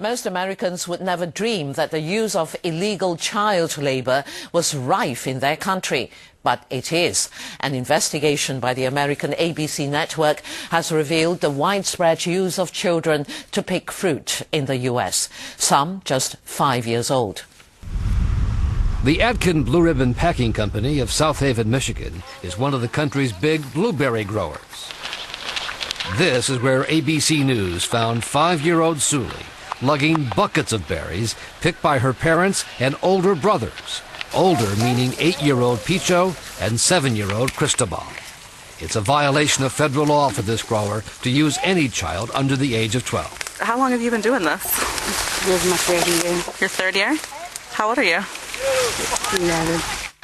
Most Americans would never dream that the use of illegal child labor was rife in their country. But it is. An investigation by the American ABC network has revealed the widespread use of children to pick fruit in the U.S., some just 5 years old. The Adkin Blue Ribbon Packing Company of South Haven, Michigan, is one of the country's big blueberry growers. This is where ABC News found 5-year-old Sully lugging buckets of berries picked by her parents and older brothers. Older meaning 8-year-old Picho and 7-year-old Cristobal. It's a violation of federal law for this grower to use any child under the age of 12. How long have you been doing this? This is my third year. Your third year? How old are you? 11.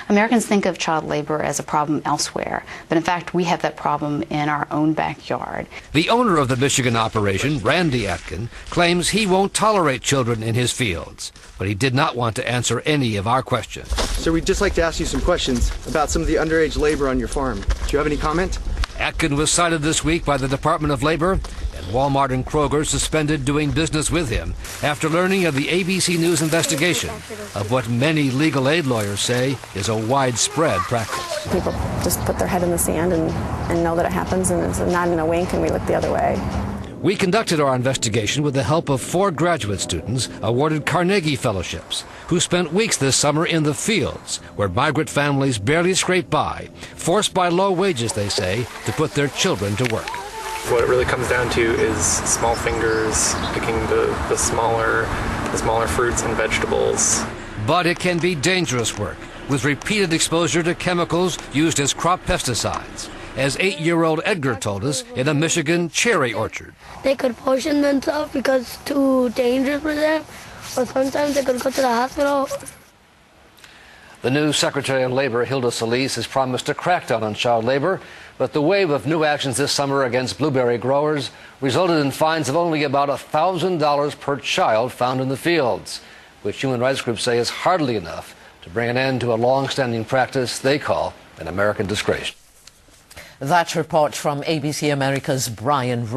Americans think of child labor as a problem elsewhere, but in fact we have that problem in our own backyard. The owner of the Michigan operation, Randy Atkin, claims he won't tolerate children in his fields, but he did not want to answer any of our questions. So we'd just like to ask you some questions about some of the underage labor on your farm. Do you have any comment? Atkin was cited this week by the Department of Labor, and Walmart and Kroger suspended doing business with him after learning of the ABC News investigation of what many legal aid lawyers say is a widespread practice. People just put their head in the sand and know that it happens, and it's not in a wink, and we look the other way. We conducted our investigation with the help of 4 graduate students awarded Carnegie Fellowships, who spent weeks this summer in the fields, where migrant families barely scrape by, forced by low wages, they say, to put their children to work. What it really comes down to is small fingers, picking the smaller fruits and vegetables. But it can be dangerous work, with repeated exposure to chemicals used as crop pesticides, as 8-year-old Edgar told us in a Michigan cherry orchard. They could poison themselves because it's too dangerous for them, or sometimes they could go to the hospital. The new Secretary of Labor, Hilda Solis, has promised a crackdown on child labor, but the wave of new actions this summer against blueberry growers resulted in fines of only about $1,000 per child found in the fields, which human rights groups say is hardly enough to bring an end to a long-standing practice they call an American disgrace. That report from ABC America's Brian Ross.